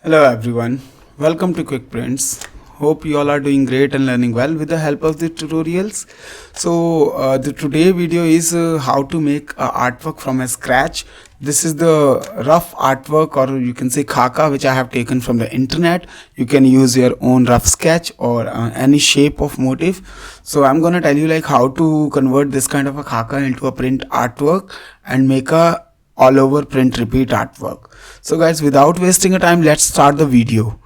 Hello everyone, welcome to Quick Prints. Hope you all are doing great and learning well with the help of the tutorials. So the today video is how to make artwork from a scratch. This is the rough artwork, or you can say khaka, which I have taken from the internet. You can use your own rough sketch or any shape of motif. So I'm gonna tell you like how to convert this kind of a khaka into a print artwork and make a all over print repeat artwork. So guys, without wasting a time, let's start the video.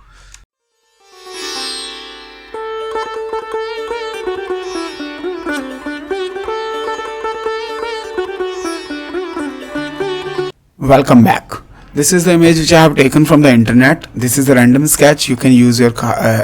Welcome back. This is the image which I have taken from the internet. This is a random sketch. You can use your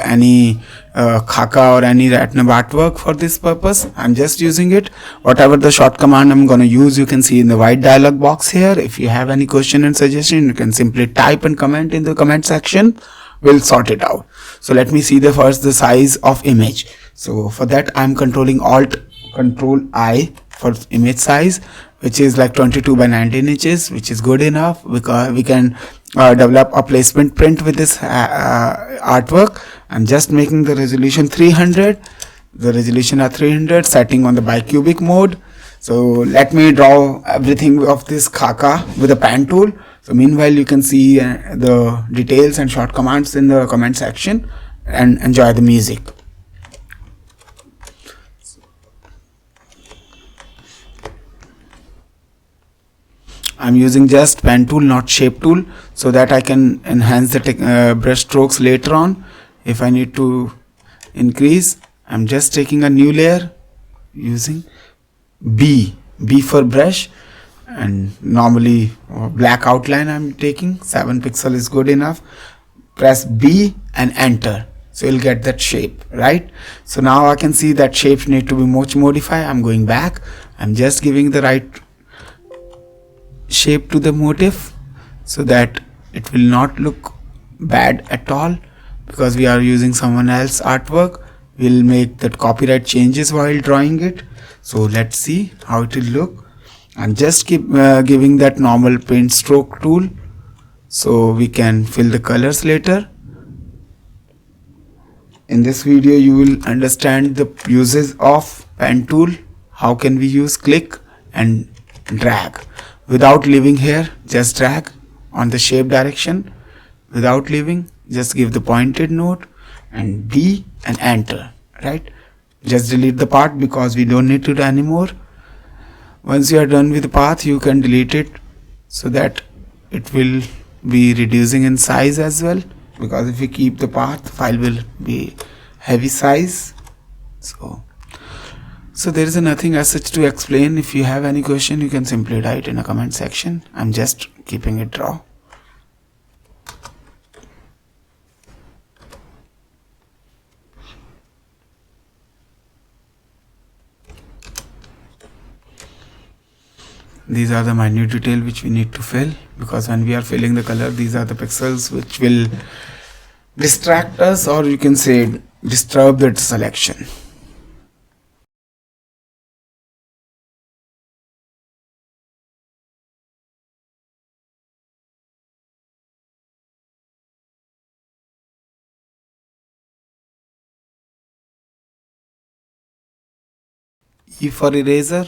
any khaka or any ratnab artwork for this purpose. I'm just using it. Whatever the short command I'm gonna use, you can see in the white dialog box here. If you have any question and suggestion, you can simply type and comment in the comment section. We'll sort it out. So let me see the size of image. So for that, I'm controlling Alt Control I for image size, which is like 22 by 19 inches, which is good enough because we can develop a placement print with this artwork. I'm just making the resolution 300. The resolution are 300, setting on the bicubic mode. So let me draw everything of this khaka with a pen tool. So meanwhile, you can see the details and short commands in the comment section and enjoy the music. I'm using just pen tool, not shape tool, so that I can enhance the brush strokes later on. If I need to increase, I'm just taking a new layer using B for brush, and normally black outline I'm taking. 7 pixel is good enough. Press B and enter. So you'll get that shape, right? So now I can see that shapes need to be much modified. I'm going back. I'm just giving the right shape to the motif so that it will not look bad at all, because we are using someone else's artwork. We'll make that copyright changes while drawing it. So let's see how it will look. I'm just giving that normal paint stroke tool so we can fill the colors later. In this video you will understand the uses of pen tool. How can we use click and drag without leaving here? Just drag on the shape direction without leaving. Just give the pointed note and B and enter, right? Just delete the part because we don't need it anymore. Once you are done with the path, you can delete it so that it will be reducing in size as well, because if we keep the path, the file will be heavy size. So there is nothing as such to explain. If you have any question, you can simply write in a comment section. I'm just keeping it raw. These are the minute detail which we need to fill, because when we are filling the color, these are the pixels which will distract us, or you can say disturb the selection. E for eraser.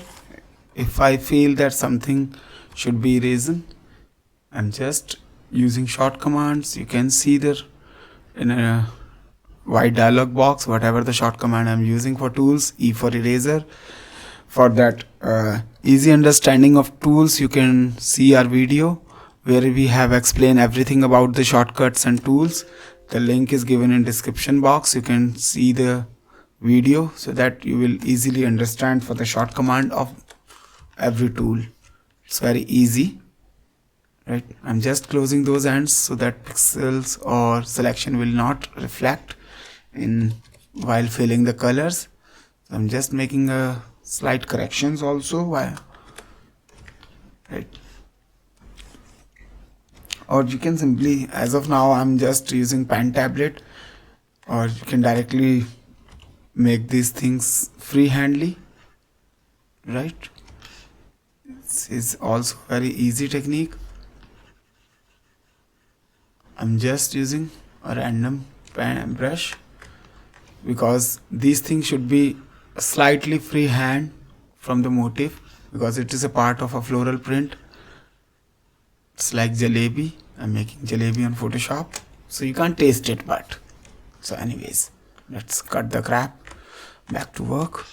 If I feel that something should be erased, I'm just using short commands. You can see there in a white dialog box whatever the short command I'm using for tools. E for eraser. For that easy understanding of tools, you can see our video where we have explained everything about the shortcuts and tools. The link is given in description box. You can see the video so that you will easily understand for the short command of every tool. It's very easy, right? I'm just closing those ends so that pixels or selection will not reflect in while filling the colors. So I'm just making a slight corrections also, right? Or you can simply, as of now I'm just using pen tablet, or you can directly make these things freehandly, right? This is also very easy technique. I'm just using a random pen brush because these things should be slightly freehand from the motif because it is a part of a floral print. It's like jalebi. I'm making jalebi on Photoshop, so you can't taste it, but so anyways, let's cut the crap. Back to work.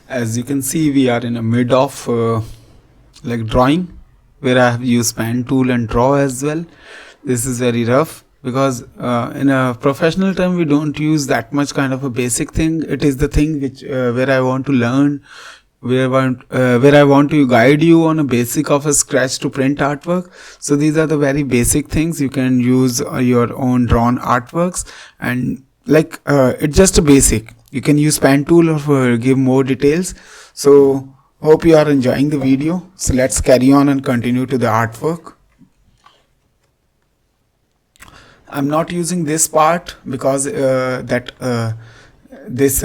As you can see, we are in a mid of like drawing, where I have used pen tool and draw as well. This is very rough because in a professional term we don't use that much kind of a basic thing. It is the thing which where I want to learn, where I want to guide you on a basic of a scratch to print artwork. So these are the very basic things. You can use your own drawn artworks, and like it's just a basic. You can use pen tool or give more details. So hope you are enjoying the video. So let's carry on and continue to the artwork. I'm not using this part because this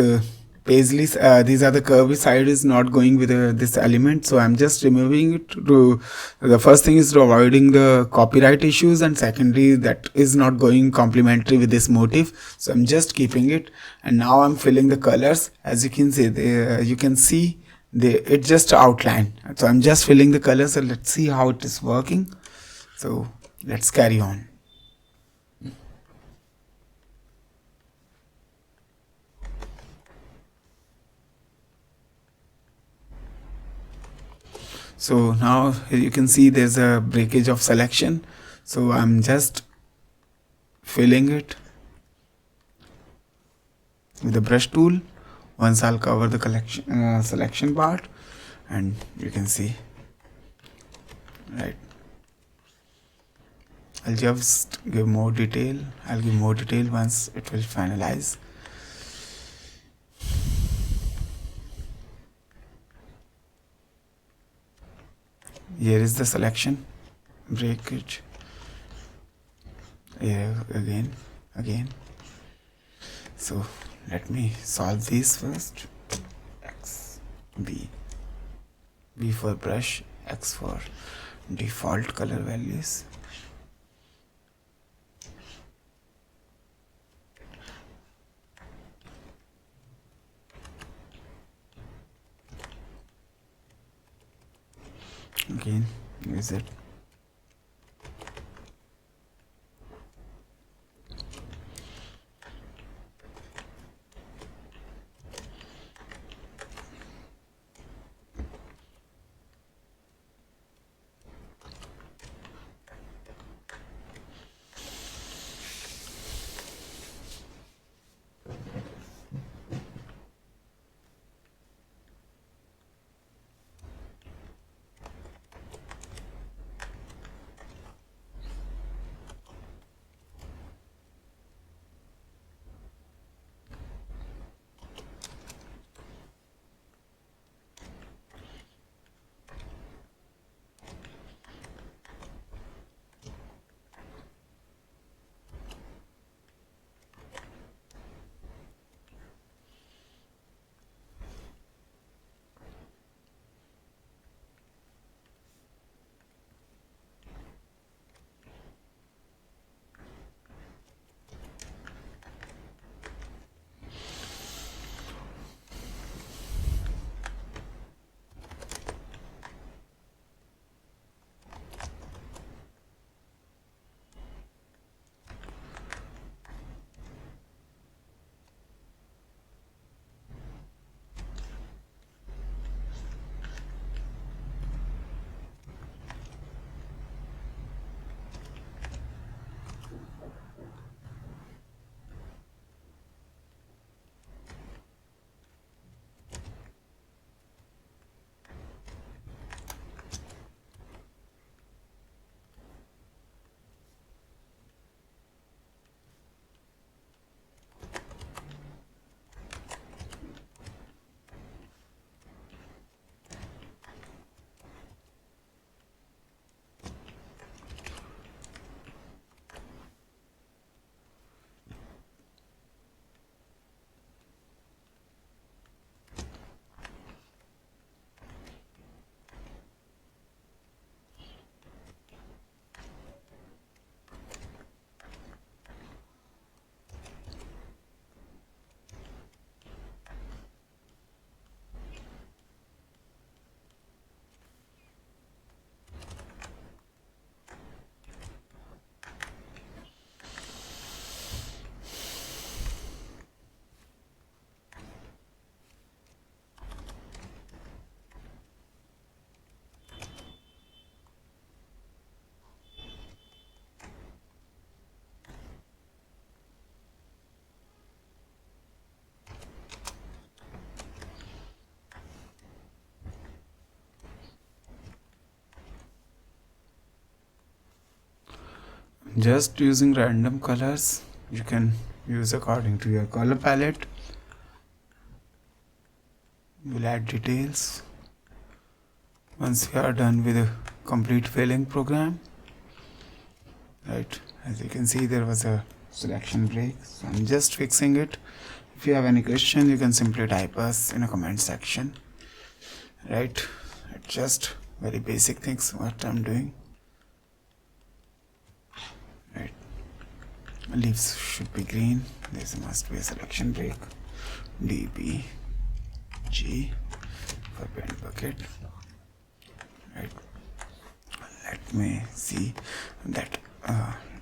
paisley, these are the curvy side is not going with this element, so I'm just removing it. To the first thing is to avoiding the copyright issues, and secondly that is not going complementary with this motif, so I'm just keeping it. And now I'm filling the colors. As you can see, you can see it's just outline, so I'm just filling the colors. So let's see how it is working. So let's carry on. So now you can see there's a breakage of selection, so I'm just filling it with the brush tool. Once I'll cover the collection selection part, and you can see, right, I'll just give more detail. I'll give more detail once it will finalize. Here is the selection breakage. Here again. So let me solve these first. X, B for brush, X for default color values. Again, is it? just using random colors. You can use according to your color palette. We'll add details once we are done with the complete filling program. Right, as you can see, there was a selection break, so I'm just fixing it. If you have any question, you can simply type us in a comment section. Right, it's just very basic things what I'm doing. Right, leaves should be green. This must be a selection break. DB G for paint bucket. Right, let me see that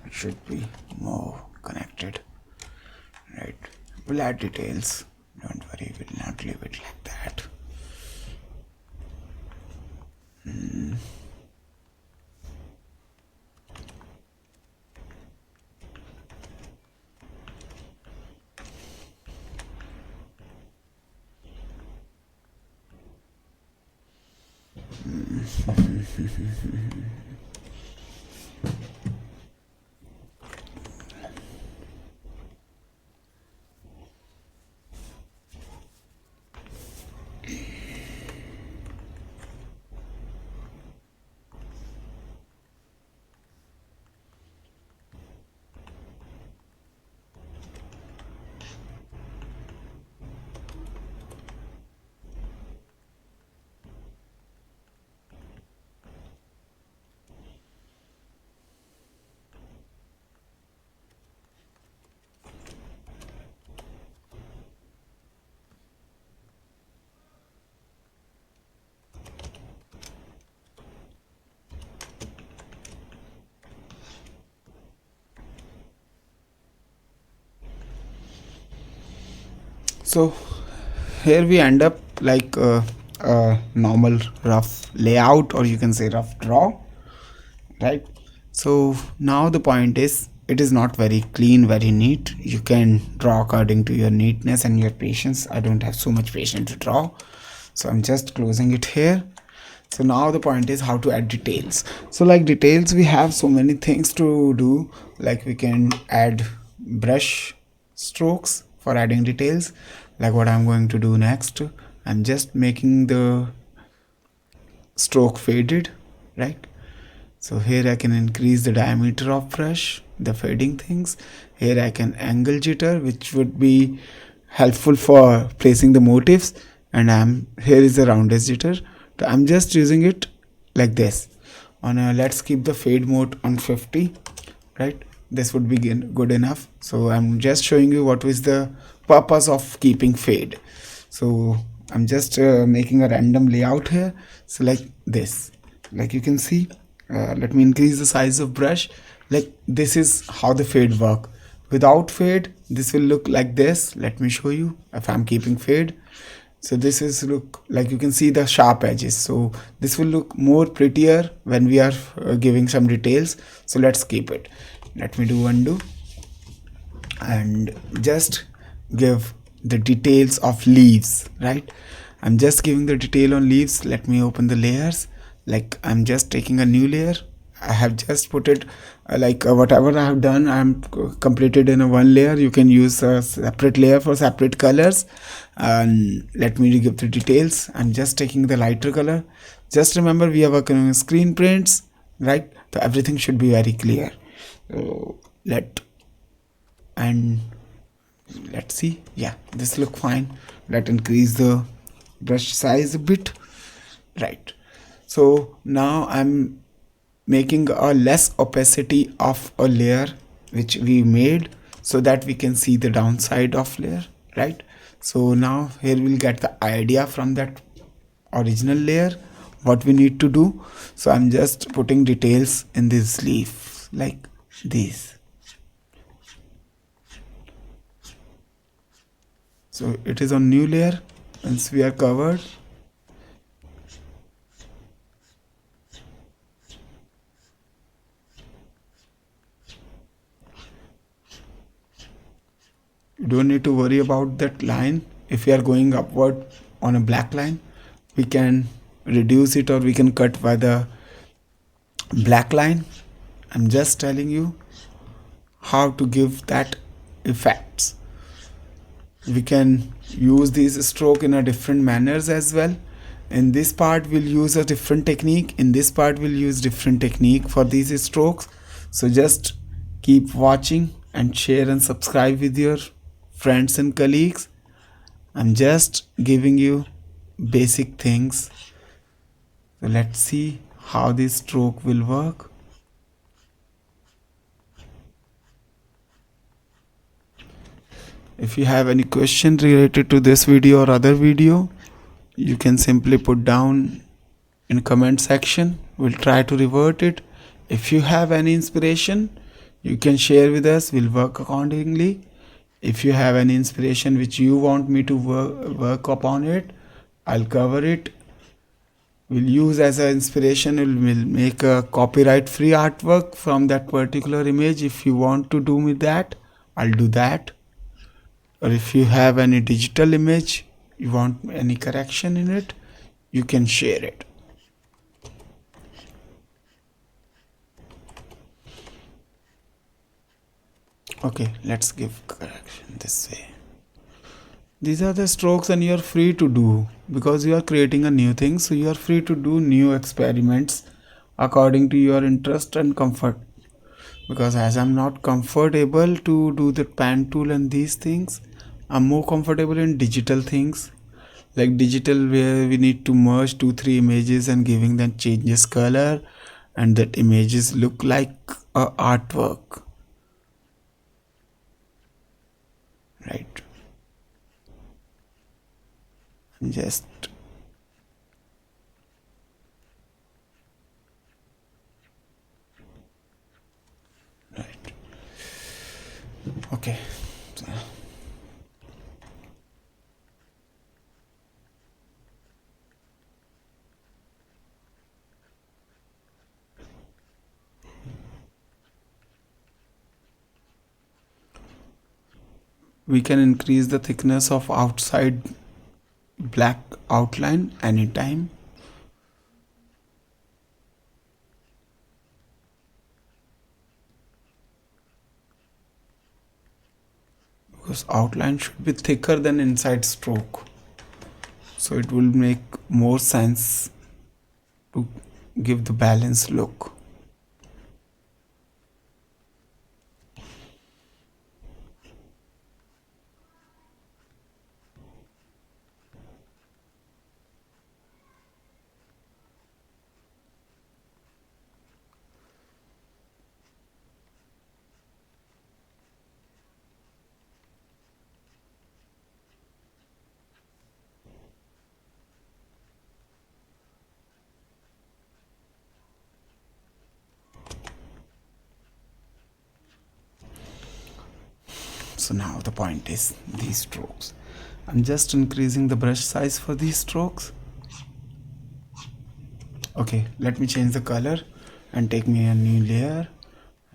it should be more connected. Right, we'll add details, don't worry, we'll not leave it like that. So here we end up like a normal rough layout, or you can say rough draw, right? So now the point is, it is not very clean, very neat. You can draw according to your neatness and your patience. I don't have so much patience to draw, so I'm just closing it here. So now the point is how to add details. So like details, we have so many things to do. Like we can add brush strokes for adding details, like what I'm going to do next. I'm just making the stroke faded, right? So here I can increase the diameter of brush, the fading things. Here I can angle jitter, which would be helpful for placing the motifs. And here is the roundest jitter. So I'm just using it like this. Let's keep the fade mode on 50, right? This would be good enough. So I'm just showing you what is the purpose of keeping fade. So I'm just making a random layout here. So like this, like you can see, let me increase the size of brush. Like this is how the fade work. Without fade, this will look like this. Let me show you if I'm keeping fade. So this is look like, you can see the sharp edges. So this will look more prettier when we are giving some details. So let's keep it. Let me do undo and just give the details of leaves, right? I'm just giving the detail on leaves. Let me open the layers. Like I'm just taking a new layer. I have just put it whatever I have done, I'm completed in a one layer. You can use a separate layer for separate colors. And let me give the details. I'm just taking the lighter color. Just remember, we are working on screen prints, right? So everything should be very clear. So let's see. Yeah, this look fine. Let's increase the brush size a bit, right? So now I'm making a less opacity of a layer which we made, so that we can see the downside of layer, right? So now here we'll get the idea from that original layer what we need to do. So I'm just putting details in this leaf like this. So it is on new layer. Once we are covered, you don't need to worry about that line. If we are going upward on a black line, we can reduce it, or we can cut by the black line. I'm just telling you how to give that effects. We can use these stroke in a different manners as well. In this part we'll use a different technique, in this part we'll use different technique for these strokes. So just keep watching and share and subscribe with your friends and colleagues. I'm just giving you basic things. So let's see how this stroke will work. If you have any question related to this video or other video, you can simply put down in comment section. We'll try to revert it. If you have any inspiration, you can share with us. We'll work accordingly. If you have any inspiration which you want me to work upon it, I'll cover it. We'll use as an inspiration. We'll make a copyright free artwork from that particular image. If you want to do me that, I'll do that. Or if you have any digital image, you want any correction in it, you can share it. Okay, let's give correction this way. These are the strokes and you are free to do, because you are creating a new thing, so you are free to do new experiments according to your interest and comfort. Because as I'm not comfortable to do the pen tool and these things, I'm more comfortable in digital things, like digital where we need to merge 2-3 images and giving them changes color and that images look like a artwork, right? Just right. Okay, so we can increase the thickness of outside black outline anytime. Because outline should be thicker than inside stroke, so it will make more sense to give the balanced look. So now the point is these strokes. I'm just increasing the brush size for these strokes. Okay, let me change the color and take me a new layer.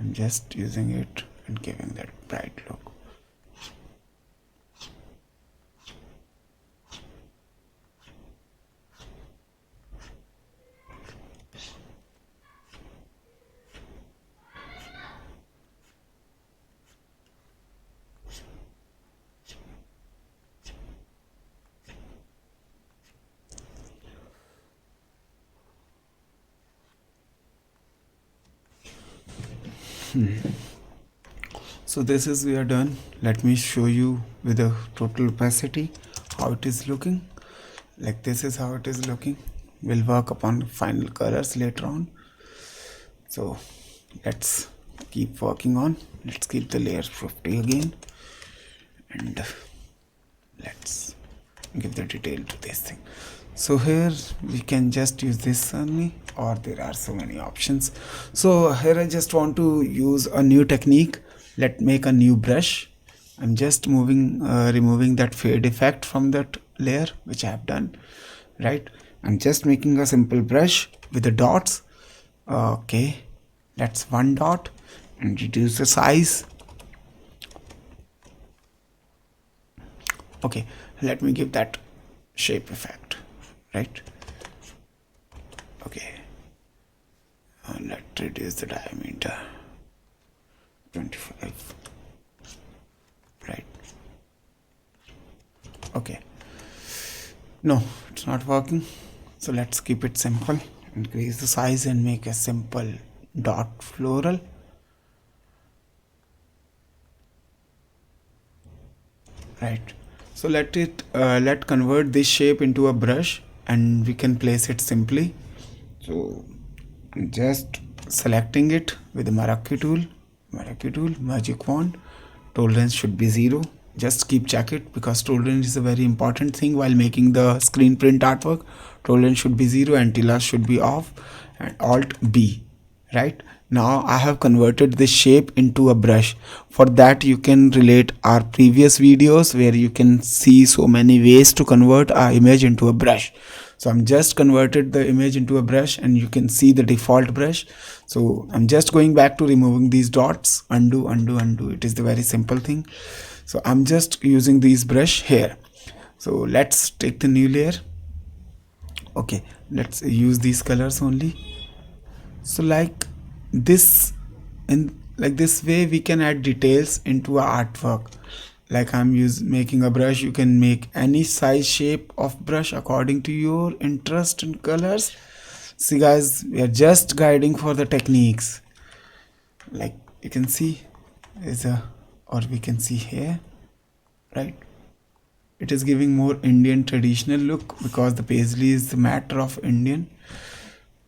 I'm just using it and giving that bright look. So this is we are done. Let me show you with a total opacity how it is looking. Like this is how it is looking. We'll work upon final colors later on. So let's keep working on. Let's keep the layers 50 again, and let's give the detail to this thing. So here we can just use this only, or there are so many options. So here I just want to use a new technique. Let's make a new brush. I'm just removing that fade effect from that layer which I have done, right? I'm just making a simple brush with the dots. Okay, that's one dot, and reduce the size. Okay, let me give that shape effect, right? Okay, let's reduce the diameter. 25. Right. Okay. No, it's not working. So let's keep it simple. Increase the size and make a simple dot floral. Right. So let convert this shape into a brush and we can place it simply. So I'm just selecting it with the Marquee tool, magic wand. Tolerance should be 0. Just keep check it because tolerance is a very important thing while making the screen print artwork. Tolerance should be 0, anti-lag should be off, and Alt B. Right now I have converted this shape into a brush. For that you can relate our previous videos where you can see so many ways to convert our image into a brush. So I'm just converted the image into a brush and you can see the default brush. So I'm just going back to removing these dots, undo. It is the very simple thing. So I'm just using these brush here. So let's take the new layer. Okay, let's use these colors only. So like this, in like this way we can add details into our artwork. Like I'm making a brush, you can make any size shape of brush according to your interest in colors. See guys, we are just guiding for the techniques. Like you can see or we can see here, right? It is giving more Indian traditional look because the paisley is the matter of Indian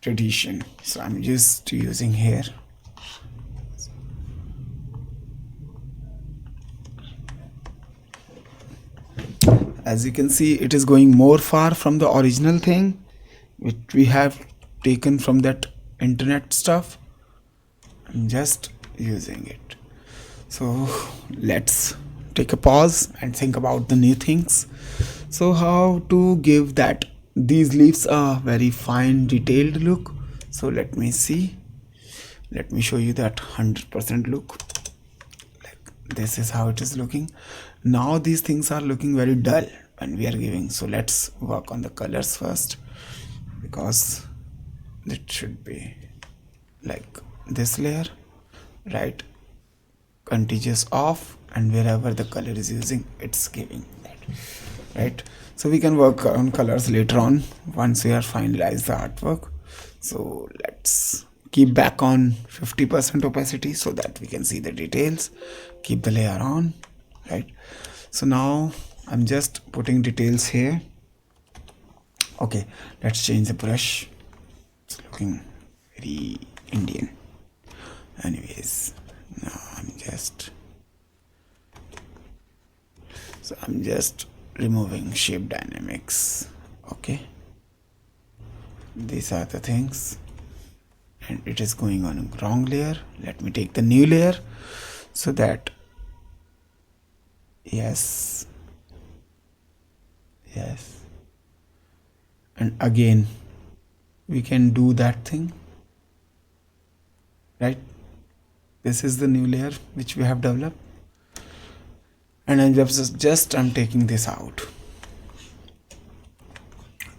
tradition. So I'm just using here. As you can see, it is going more far from the original thing which we have taken from that internet stuff. I'm just using it. So let's take a pause and think about the new things. So how to give that these leaves a very fine detailed look. So let me see, let me show you that 100% look. Like this is how it is looking. Now these things are looking very dull when we are giving. So let's work on the colors first because it should be like this layer, right? Contiguous off, and wherever the color is using, it's giving that, right? So we can work on colors later on once we are finalized the artwork. So let's keep back on 50% opacity so that we can see the details. Keep the layer on, right? So now I'm just putting details here. Okay, let's change the brush. It's looking very Indian. Anyways, now I'm just removing shape dynamics. Okay, these are the things, and it is going on a wrong layer. Let me take the new layer so that yes, and again we can do that thing, right? This is the new layer which we have developed, and I'm taking this out.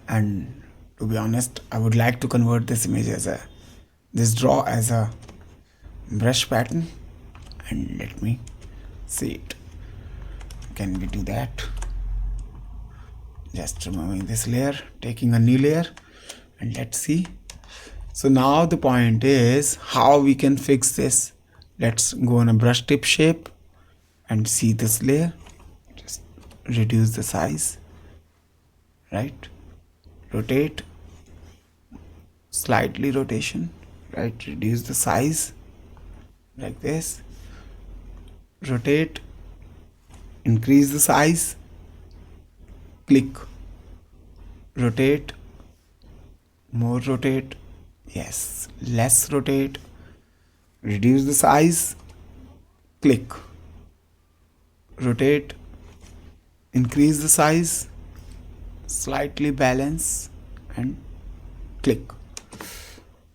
And to be honest, I would like to convert this image as this draw as a brush pattern, and let me see it. Can we do that? Just removing this layer, taking a new layer, and let's see. So now the point is how we can fix this. Let's go on a brush tip shape and see this layer. Just reduce the size, right? Rotate, slightly rotation, right? Reduce the size like this. Rotate, increase the size, click, rotate, more rotate, yes, less rotate, reduce the size, click, rotate, increase the size, slightly balance, and click,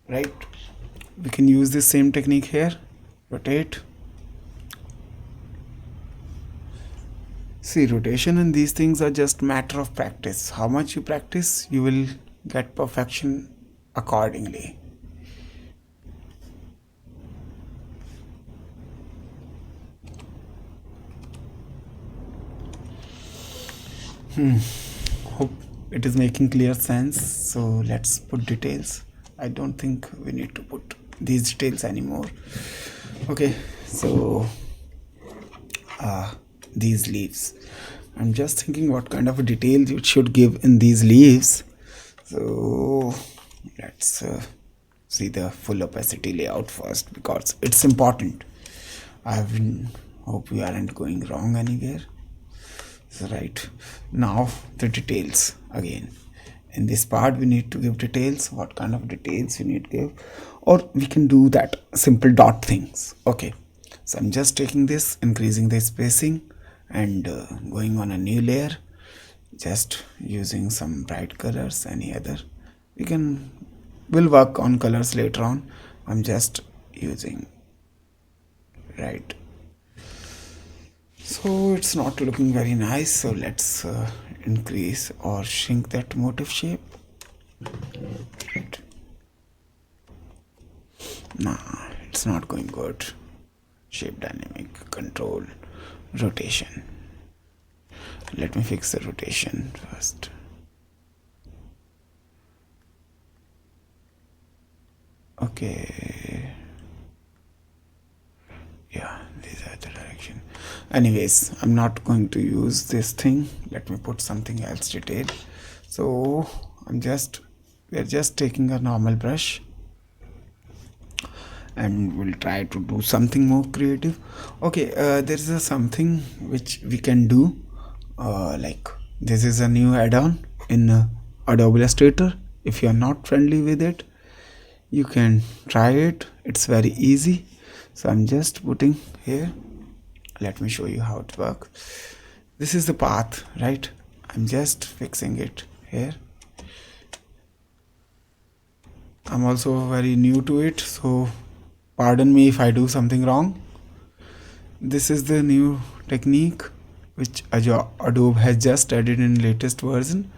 right? We can use the same technique here. Rotate. See, rotation and these things are just matter of practice. How much you practice, you will get perfection accordingly. Hope it is making clear sense. So let's put details. I don't think we need to put these details anymore. Okay, so these leaves, I'm just thinking what kind of details it should give in these leaves. So let's see the full opacity layout first, because it's important. Hope we aren't going wrong anywhere. So right now, the details again. In this part we need to give details. What kind of details you need to give, or we can do that simple dot things. Okay, so I'm just taking this, increasing the spacing, and going on a new layer, just using some bright colors. Any other, we'll work on colors later on. I'm just using right. So it's not looking very nice, so let's increase or shrink that motif shape. Right. Nah, it's not going good. Shape dynamic, control, rotation. Let me fix the rotation first. Okay. Yeah, these are the direction. Anyways, I'm not going to use this thing. Let me put something else detail. So we're just taking a normal brush, and we'll try to do something more creative. Okay, there's something which we can do. Like this is a new add-on in Adobe Illustrator. If you're not friendly with it, you can try it. It's very easy. So I'm just putting here. Let me show you how it works. This is the path, right? I'm just fixing it here. I'm also very new to it, so pardon me if I do something wrong. This is the new technique which Adobe has just added in latest version.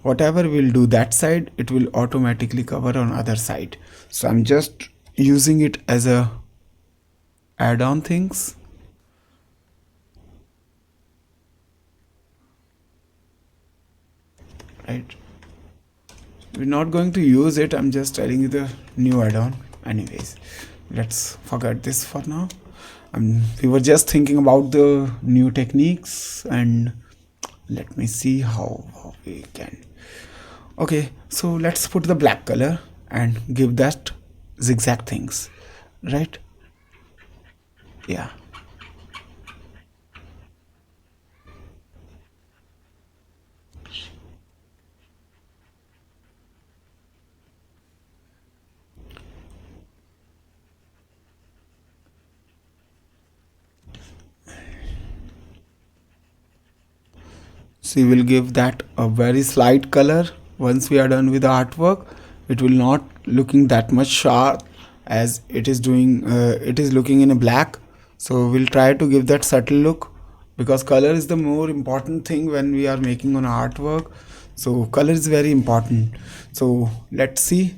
Whatever we'll do that side, it will automatically cover on other side. So I'm just using it as a add-on things. Right, we're not going to use it. I'm just telling you the new add-on. Anyways, let's forget this for now. We were just thinking about the new techniques, and let me see how we can. Okay, so let's put the black color and give that zigzag things, right? Yeah. So we will give that a very slight color. Once we are done with the artwork, it will not looking that much sharp as it is doing. It is looking in a black. So we'll try to give that subtle look, because color is the more important thing when we are making an artwork. So color is very important. So let's see.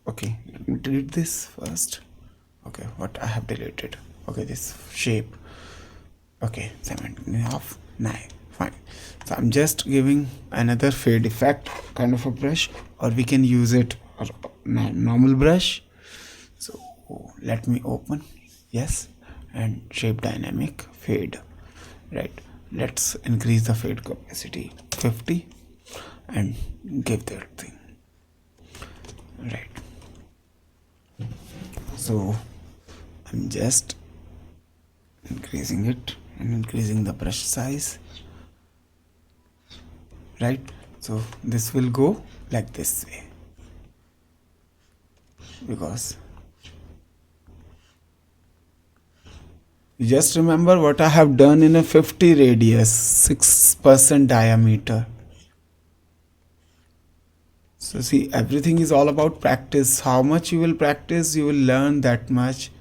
Okay, let me delete this first. Okay, what I have deleted. Okay, this shape. Okay, 7.5. Nice, fine. So I'm just giving another fade effect kind of a brush, or we can use it or normal brush. So let me open. Yes, and shape dynamic fade. Right, let's increase the fade capacity 50 and give that thing. Right, so I'm just increasing it and increasing the brush size. Right, so this will go like this way, because just remember what I have done in a 50 radius, 6% diameter. So see, everything is all about practice. How much you will practice, you will learn that much.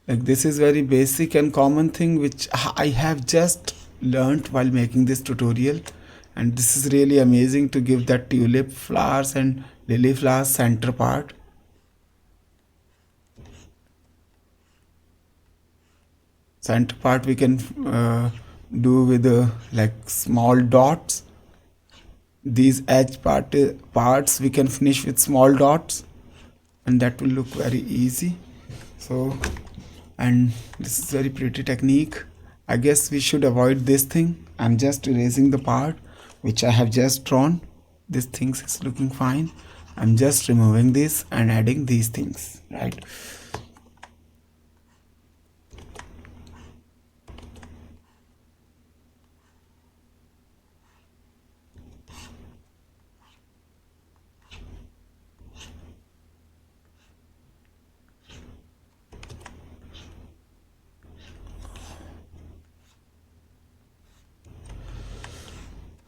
Like this is very basic and common thing which I have just learned while making this tutorial, and this is really amazing to give that tulip flowers and lily flowers center part. Center part we can do with like small dots. These parts we can finish with small dots, and that will look very easy. So, and this is very pretty technique. I guess we should avoid this thing. I'm just erasing the part which I have just drawn. This things is looking fine. I'm just removing this and adding these things, right?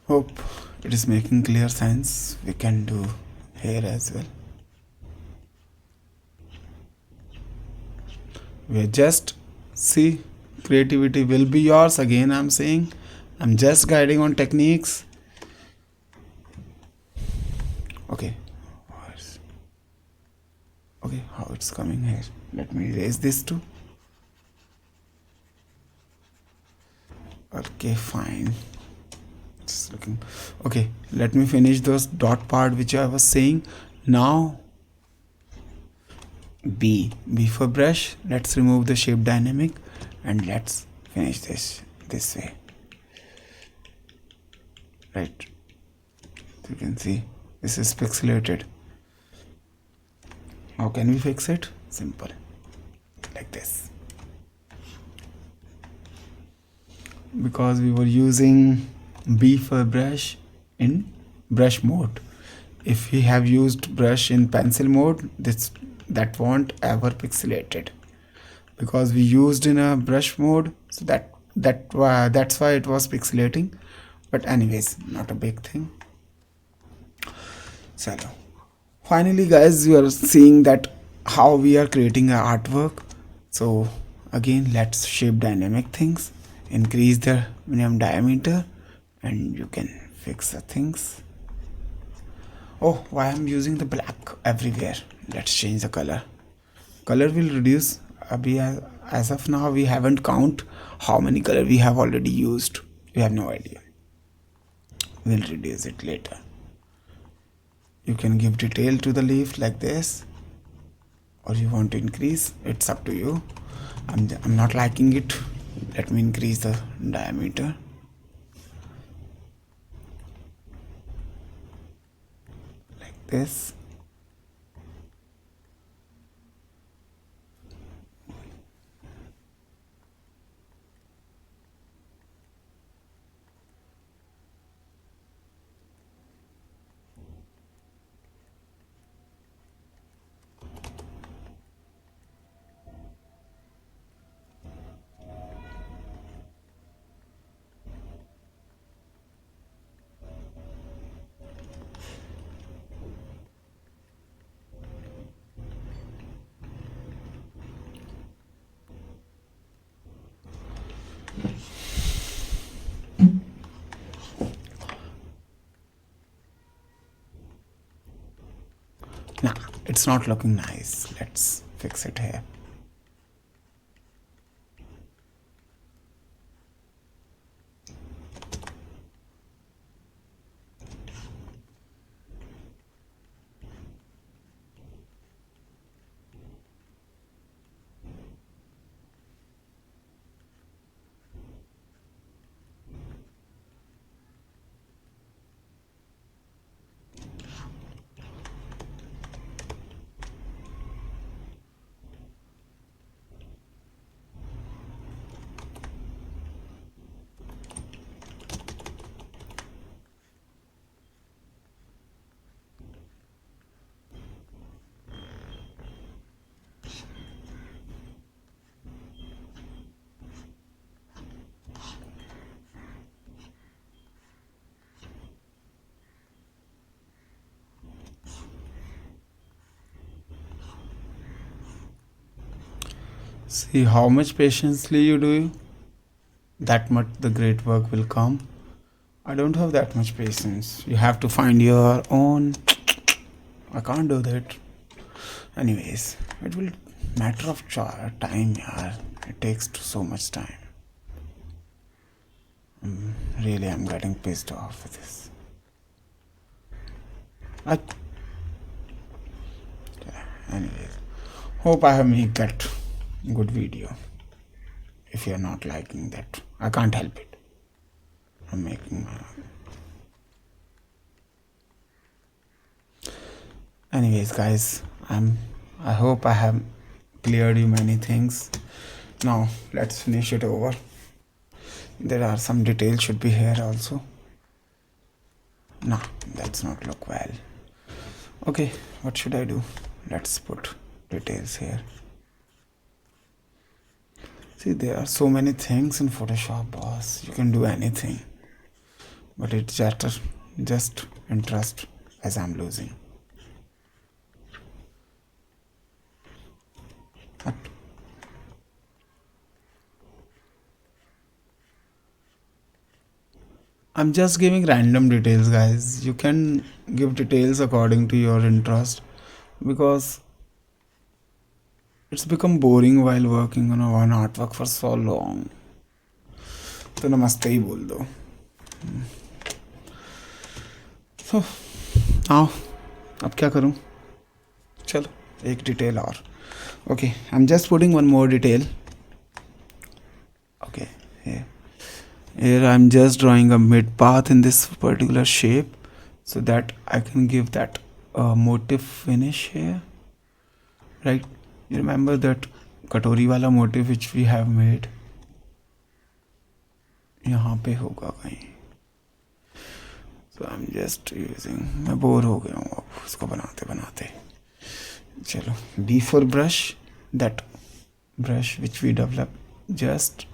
Hope it is making clear sense. We can do here as well. We just see, creativity will be yours. Again, I'm saying, I'm just guiding on techniques. Okay. Okay, how it's coming here. Let me erase this too. Okay, fine. Just looking. Okay, let me finish those dot part which I was saying. Now B for brush. Let's remove the shape dynamic and let's finish this way. Right. You can see this is pixelated. How can we fix it? Simple. Like this. Because we were using B for brush in brush mode. If we have used brush in pencil mode, that won't ever pixelated, because we used in a brush mode, so that's why it was pixelating. But anyways, not a big thing. So finally guys, you are seeing that how we are creating an artwork. So again, let's shape dynamic things, increase the minimum diameter, and you can fix the things. Oh, why I'm using the black everywhere? Let's change the color. Color will reduce. As of now, we haven't count how many color we have already used. We have no idea. We'll reduce it later. You can give detail to the leaf like this, or you want to increase. It's up to you. I'm not liking it. Let me increase the diameter. Like this. Nah, it's not looking nice. Let's fix it here. See how much patiently you do, that much the great work will come. I don't have that much patience. You have to find your own. I can't do that. Anyways, it will matter of time, yaar. It takes so much time. Really, I'm getting pissed off with this. Anyways, hope I have made that good video. If you're not liking that, I can't help it. I'm making anyways, guys, I hope I have cleared you many things. Now let's finish it over. There are some details should be here also. Nah, that's not look well. Okay, what should I do? Let's put details here. See, there are so many things in Photoshop, boss. You can do anything, but it's just interest as I'm losing. What? I'm just giving random details, guys. You can give details according to your interest, because it's become boring while working on a one artwork for so long. तो नमस्ते ही बोल दो. So now अब क्या करूँ? चलो एक detail और. Okay, I'm just putting one more detail. Okay, here I'm just drawing a mid path in this particular shape, so that I can give that motif finish here, right? You remember that कटोरी वाला motif which we have made? यहाँ पे होगा कहीं. So I'm just using, मैं bore हो गया हूँ अब उसको बनाते बनाते. चलो, D for brush, that brush which we developed just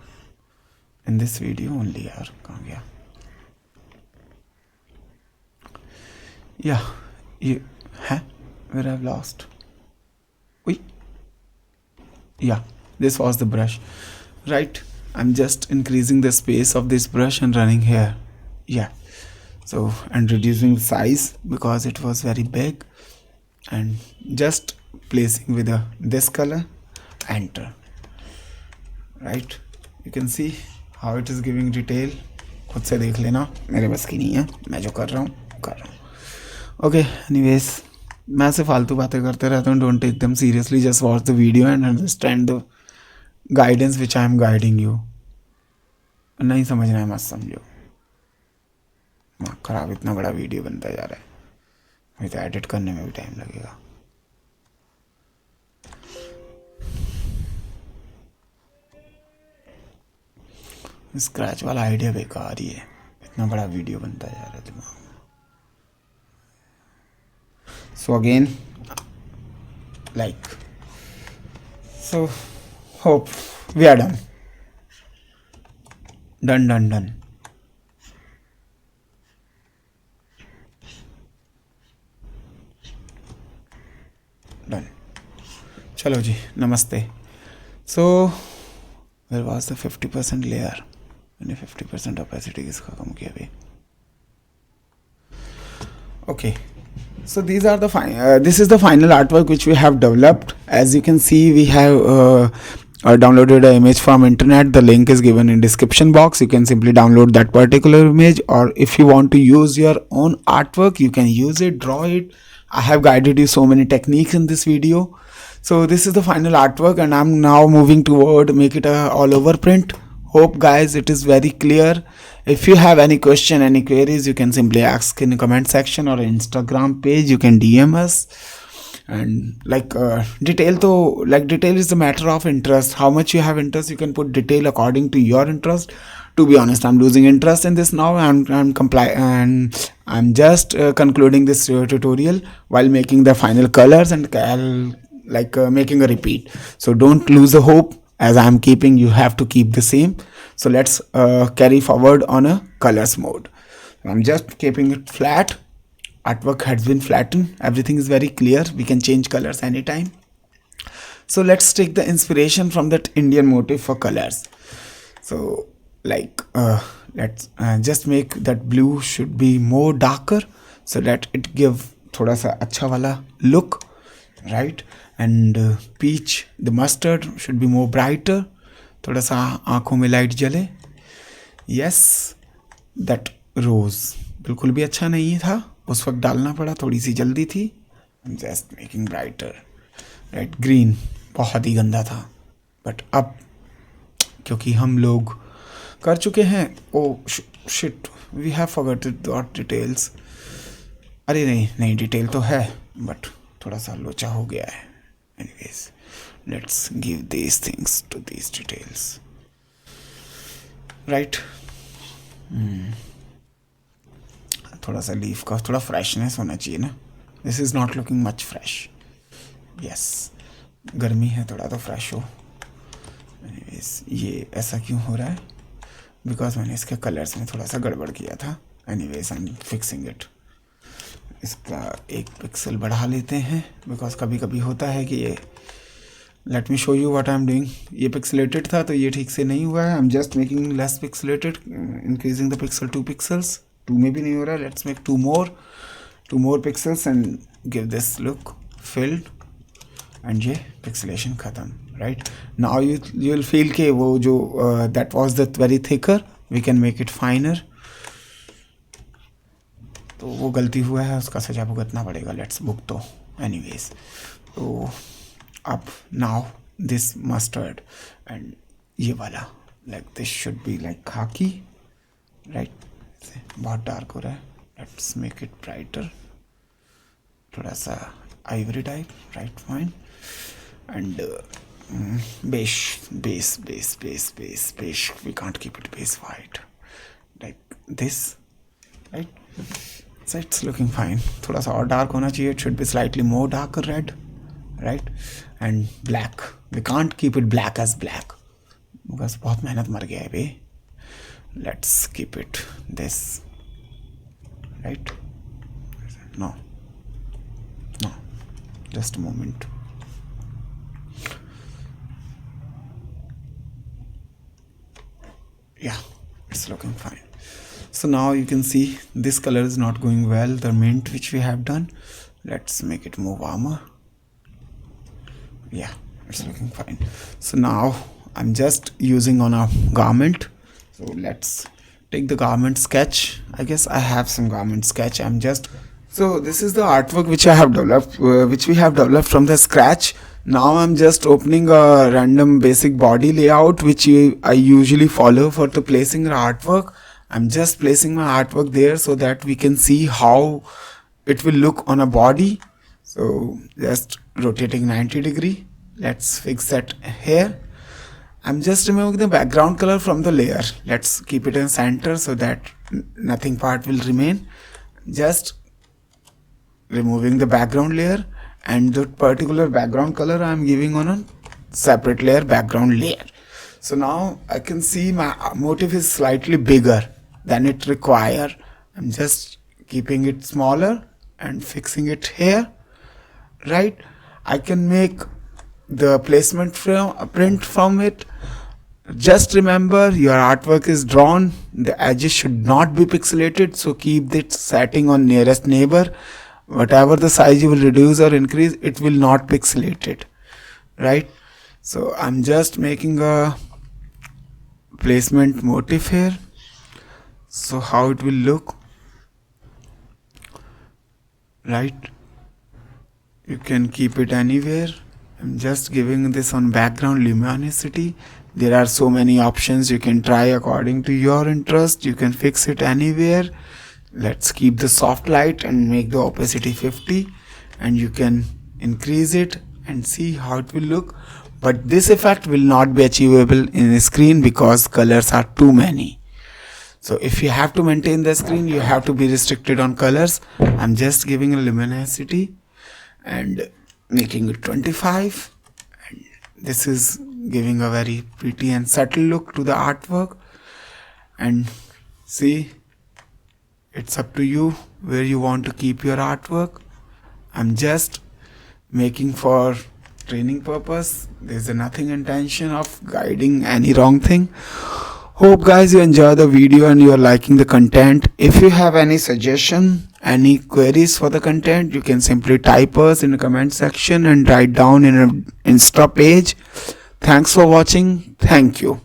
in this video only. यार कहाँ गया? Yeah, you, where I've lost. Wait. Yeah, this was the brush, right? I'm just increasing the space of this brush and running here. Yeah, so and reducing the size because it was very big, and just placing with this color, enter. Right, you can see how it is giving detail. खुद से देख लेना, मेरे बस की नहीं है, मैं जो कर रहा हूँ. Okay, anyways, मैं ऐसे फालतू बातें करते रहता हूँ. Don't take them seriously. Just watch the video and understand the guidance which I am guiding you. नहीं समझना है मत समझो. खराब इतना बड़ा वीडियो बनता जा रहा है, मुझे तो एडिट करने में भी टाइम लगेगा. स्क्रैच वाला आइडिया बेकार ही है, इतना बड़ा वीडियो बनता जा रहा है दिमाग में. So again, like, so hope we are done. Done. चलो जी, नमस्ते. So where was the 50% layer? मैंने 50% opacity किसका कम किया अभी? Okay, so these are the this is the final artwork which we have developed. As you can see, we have downloaded an image from internet. The link is given in description box. You can simply download that particular image, or if you want to use your own artwork, you can use it, draw it. I have guided you so many techniques in this video. So this is the final artwork, and I'm now moving toward make it a all over print. Hope guys it is very clear. If you have any question, any queries, you can simply ask in the comment section or Instagram page. You can DM us. And like detail is the matter of interest. How much you have interest, you can put detail according to your interest. To be honest, I'm losing interest in this now. I'm just concluding this tutorial while making the final colors and making a repeat. So don't lose the hope. As I am keeping, you have to keep the same. So let's carry forward on a colors mode. I'm just keeping it flat. Artwork has been flattened. Everything is very clear. We can change colors anytime. So let's take the inspiration from that Indian motif for colors. So let's just make that blue should be more darker so that it give thoda sa acha wala look, right? And peach, the mustard should be more brighter, thoda sa aankhon mein light jale. Yes, that rose बिल्कुल भी अच्छा नहीं था, उस वक्त डालना पड़ा, थोड़ी सी जल्दी थी। I am just making brighter. Right, green बहुत ही गंदा था, बट अब क्योंकि हम लोग कर चुके हैं, oh shit we have forgotted that details. अरे नहीं डिटेल तो है, बट थोड़ा सा लोचा हो गया है। Anyways, let's give these things to these details. Right, थोड़ा सा लीफ का थोड़ा फ्रेशनेस होना चाहिए ना। This is not looking much fresh. Yes, गर्मी है, थोड़ा तो फ्रेश हो। एनीवेज, ये ऐसा क्यों हो रहा है? बिकॉज मैंने इसके कलर्स में थोड़ा सा गड़बड़ किया था। Anyways, I am fixing it. इसका 1 पिक्सल बढ़ा लेते हैं, बिकॉज कभी कभी होता है कि ये, let me show you what I am doing. ये पिक्सलेटेड था तो ये ठीक से नहीं हुआ है। I am just making less pixelated, increasing the pixel 2 pixels. 2 में भी नहीं हो रहा है, let's make 2 more pixels and give this look field. And ये पिक्सलेशन खत्म। Right, now you will feel के वो जो that was the very thicker, we can make it finer। तो वो गलती हुआ है, उसका सजा भुगतना पड़ेगा, लेट्स बुक तो। एनीवेज, तो अब नाउ दिस मस्टर्ड एंड ये वाला, like this should be like खाकी। राइट, बहुत डार्क हो रहा है, लेट्स मेक इट ब्राइटर, थोड़ा सा Ivory type. Right, fine. And beige, we can't keep it beige white like this, right? So it's looking fine. थोड़ा सा और डार्क होना चाहिए, it should be slightly more darker red, right? And black, we can't keep it black as black because बहुत मेहनत मर गया है बे। Let's keep it this, right? No, just a moment. Yeah, it's looking fine. So now you can see this color is not going well, the mint which we have done. Let's make it more warmer. Yeah, it's looking fine. So now I'm just using on a garment. So let's take the garment sketch. I guess I have some garment sketch. So this is the artwork which I have developed, which we have developed from the scratch. Now I'm just opening a random basic body layout which I usually follow for the placing the artwork. I'm just placing my artwork there so that we can see how it will look on a body. So just rotating 90 degree. Let's fix that here. I'm just removing the background color from the layer. Let's keep it in center so that nothing part will remain. Just removing the background layer, and the particular background color I am giving on a separate layer, background layer. So now I can see my motif is slightly bigger than it require. I'm just keeping it smaller and fixing it here. Right, I can make the placement print from it. Just remember, your artwork is drawn, the edges should not be pixelated, so keep it setting on nearest neighbor. Whatever the size you will reduce or increase, it will not pixelate it. Right, so I'm just making a placement motif here. So how it will look, right? You can keep it anywhere. I'm just giving this on background luminosity. There are so many options, you can try according to your interest. You can fix it anywhere. Let's keep the soft light and make the opacity 50, and you can increase it and see how it will look. But this effect will not be achievable in a screen because colors are too many. So if you have to maintain the screen, you have to be restricted on colors. I'm just giving a luminosity and making it 25, and this is giving a very pretty and subtle look to the artwork. And see, it's up to you where you want to keep your artwork. I'm just making for training purpose. There's nothing intention of guiding any wrong thing. Hope guys you enjoy the video and you are liking the content. If you have any suggestion, any queries for the content, you can simply type us in the comment section and write down in an Insta page. Thanks for watching. Thank you.